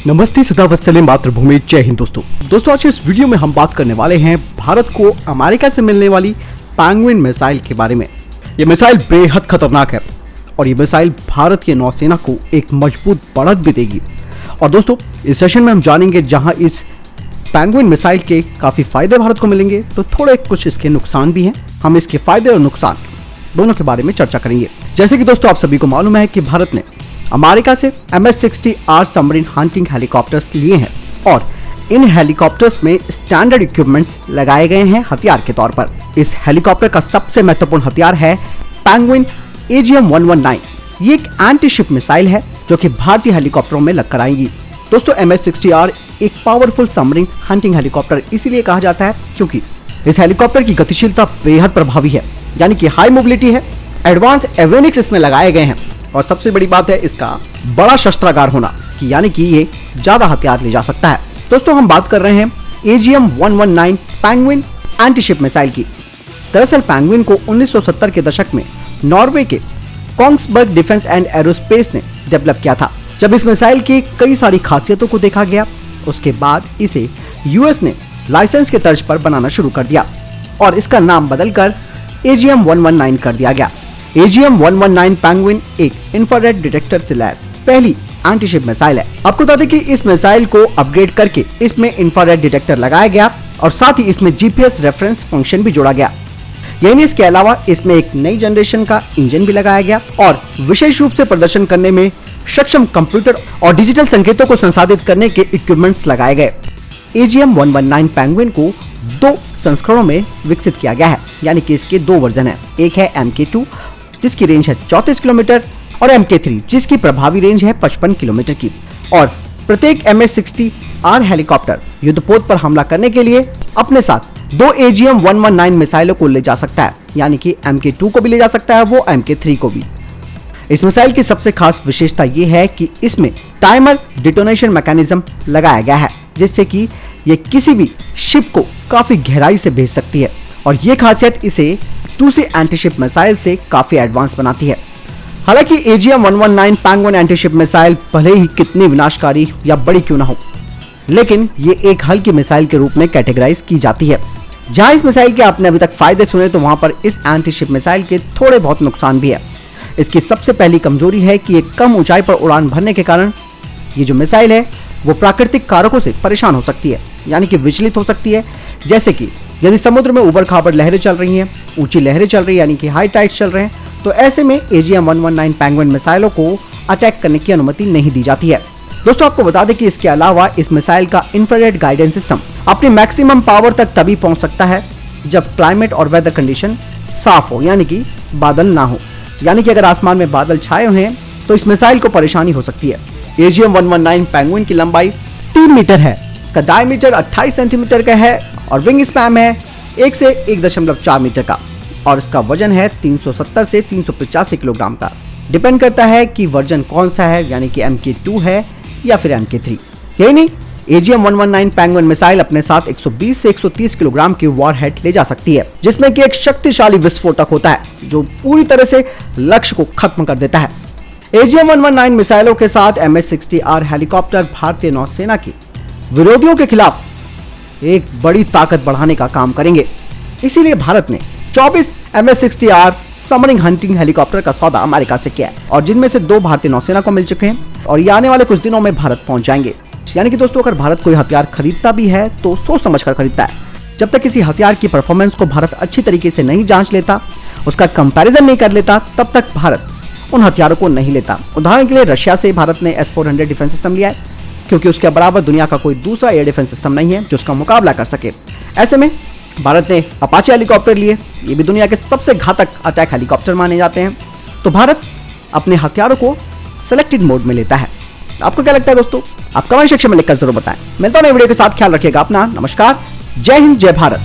नमस्ते सदावत्सले मातृभूमि, जय हिंद। दोस्तों आज इस वीडियो में हम बात करने वाले हैं भारत को अमेरिका से मिलने वाली पेंगुइन मिसाइल के बारे में। ये मिसाइल बेहद खतरनाक है और ये मिसाइल भारत की नौसेना को एक मजबूत बढ़त भी देगी। और दोस्तों इस सेशन में हम जानेंगे जहां इस पेंगुइन मिसाइल के काफ़ी फायदे भारत को मिलेंगे, तो थोड़े कुछ इसके नुकसान भी हैं। हम इसके फायदे और नुकसान दोनों के बारे में चर्चा करेंगे। जैसे कि दोस्तों आप सभी को मालूम है कि भारत ने अमेरिका से MS-60R सबमरीन हंटिंग हेलीकॉप्टर्स लिए हैं और इन हेलीकॉप्टर्स में स्टैंडर्ड इक्विपमेंट्स लगाए गए हैं हथियार के तौर पर। इस हेलीकॉप्टर का सबसे महत्वपूर्ण हथियार है पेंगुइन AGM-119। ये एक एंटी शिप मिसाइल है जो कि भारतीय हेलीकॉप्टरों में लगकर आएंगी। दोस्तों MS-60R एक पावरफुल सबमरीन हंटिंग हेलीकॉप्टर इसीलिए कहा जाता है क्योंकि इस हेलीकॉप्टर की गतिशीलता बेहद प्रभावी है, यानी कि हाई मोबिलिटी है। एडवांस एवियोनिक्स इसमें लगाए गए हैं और सबसे बड़ी बात है इसका बड़ा शस्त्रागार होना, कि यानी कि ये ज्यादा हथियार ले जा सकता है। दोस्तों हम बात कर रहे हैं AGM-119 पेंगुइन एंटीशिप मिसाइल की। दरअसल पेंगुइन को 1970 के दशक में नॉर्वे के कोंग्सबर्ग डिफेंस एंड एरोस्पेस ने डेवलप किया था। जब इस मिसाइल की कई सारी खासियतों को देखा गया, उसके बाद इसे US ने लाइसेंस के तर्ज पर बनाना शुरू कर दिया और इसका नाम बदलकर AGM-119 कर दिया गया। AGM-119 पेंगुइन एक इंफ्रारेड डिटेक्टर से लैस पहली एंटीशिप मिसाइल है। आपको बता दें कि इस मिसाइल को अपग्रेड करके इसमें इंफ्रारेड डिटेक्टर लगाया गया और साथ ही इसमें GPS रेफरेंस फंक्शन भी जोड़ा गया। यही नहीं, इसके अलावा इसमें एक नई जनरेशन का इंजन भी लगाया गया और विशेष रूप से प्रदर्शन करने में सक्षम कंप्यूटर और डिजिटल संकेतों को संसाधित करने के इक्विपमेंट्स लगाए गए। AGM-119 पेंगुइन को 2 संस्करणों में विकसित किया गया है, यानी कि इसके 2 वर्जन है। एक है MK2 जिसकी रेंज है 34 किलोमीटर और MK3 जिसकी प्रभावी रेंज है 55 किलोमीटर की। और प्रत्येक MS-60R हेलीकॉप्टर युद्धपोत पर हमला करने के लिए अपने साथ 2 AGM-119 मिसाइलों को ले जा सकता है, यानी कि MK2 को भी ले जा सकता है, वो MK3 को भी। इस मिसाइल की सबसे खास विशेषता ये है कि इसमें टाइमर डिटोनेशन मैकेनिज्म लगाया गया है, जिससे कि ये किसी भी शिप को काफी गहराई से भेज सकती है और ये खासियत इसे दूसरी एंटीशिप मिसाइल से काफी एडवांस बनाती है। हालांकि AGM-119 पेंगुइन एंटीशिप मिसाइल भले ही कितनी विनाशकारी या बड़ी क्यों ना हो, लेकिन ये एक हल्की मिसाइल के रूप में कैटेगराइज की जाती है। जहां इस मिसाइल के आपने अभी तक फायदे सुने, तो वहां पर इस एंटीशिप मिसाइल के थोड़े बहुत नुकसान भी है। इसकी सबसे पहली कमजोरी है कि ये कम ऊंचाई पर उड़ान भरने के कारण ये जो मिसाइल है वो प्राकृतिक कारकों से परेशान हो सकती है, यानी कि विचलित हो सकती है। जैसे कि यदि समुद्र में उबड़ खाबड़ लहरें चल रही हैं, ऊंची लहरें चल रही है, यानी कि हाई टाइड्स चल रहे हैं, तो ऐसे में AGM-119 पेंगुइन मिसाइलों को अटैक करने की अनुमति नहीं दी जाती है। दोस्तों आपको बता दें कि इसके अलावा इस मिसाइल का इंफ्रारेड गाइडेंस सिस्टम अपनी मैक्सिमम पावर तक तभी पहुंच सकता है जब क्लाइमेट और वेदर कंडीशन साफ हो, यानी कि बादल ना हो। यानी कि अगर आसमान में बादल छाए हुए हैं तो इस मिसाइल को परेशानी हो सकती है। AGM-119 पेंगुइन की लंबाई 3 मीटर है, इसका डायमीटर 28 सेंटीमीटर का है और विंग स्पैन है 1 से 1.4 मीटर का और इसका वजन है 370 से 385 किलोग्राम का। डिपेंड करता है कि वर्जन कौन सा है, यानी कि MK2 है या फिर MK3। यही नहीं, AGM-119 पेंगुइन मिसाइल अपने साथ 120 से 130 किलोग्राम की वॉरहेड ले जा सकती है, जिसमें कि एक शक्तिशाली विस्फोटक होता है जो पूरी तरह से लक्ष्य को खत्म कर देता है। AGM-119 मिसाइलों के साथ MS-60R हेलीकॉप्टर भारतीय नौसेना की विरोधियों के खिलाफ एक बड़ी ताकत बढ़ाने का काम करेंगे। इसीलिए भारत ने 24 MS-60R सबमरीन हंटिंग हेलीकॉप्टर का सौदा अमेरिका से किया है और जिनमें से 2 भारतीय नौसेना को मिल चुके हैं और ये आने वाले कुछ दिनों में भारत पहुंच जाएंगे। यानी कि दोस्तों अगर भारत कोई हथियार खरीदता भी है तो सोच समझ कर खरीदता है। जब तक किसी हथियार की परफॉर्मेंस को भारत अच्छी तरीके से नहीं जांच लेता, उसका कंपैरिजन नहीं कर लेता, तब तक भारत उन हथियारों को नहीं लेता। उदाहरण के लिए रशिया से भारत ने S-400 डिफेंस सिस्टम लिया है क्योंकि उसके बराबर दुनिया का कोई दूसरा एयर डिफेंस सिस्टम नहीं है जो उसका मुकाबला कर सके। ऐसे में भारत ने अपाचे हेलीकॉप्टर लिए, ये भी दुनिया के सबसे घातक अटैक हेलीकॉप्टर माने जाते हैं। तो भारत अपने हथियारों को सिलेक्टेड मोड में लेता है। आपको क्या लगता है दोस्तों? आप कमेंट सेक्शन में लिखकर जरूर बताएं। मिलता हूं नए वीडियो के साथ, ख्याल रखिएगा अपना। नमस्कार, जय हिंद, जय भारत।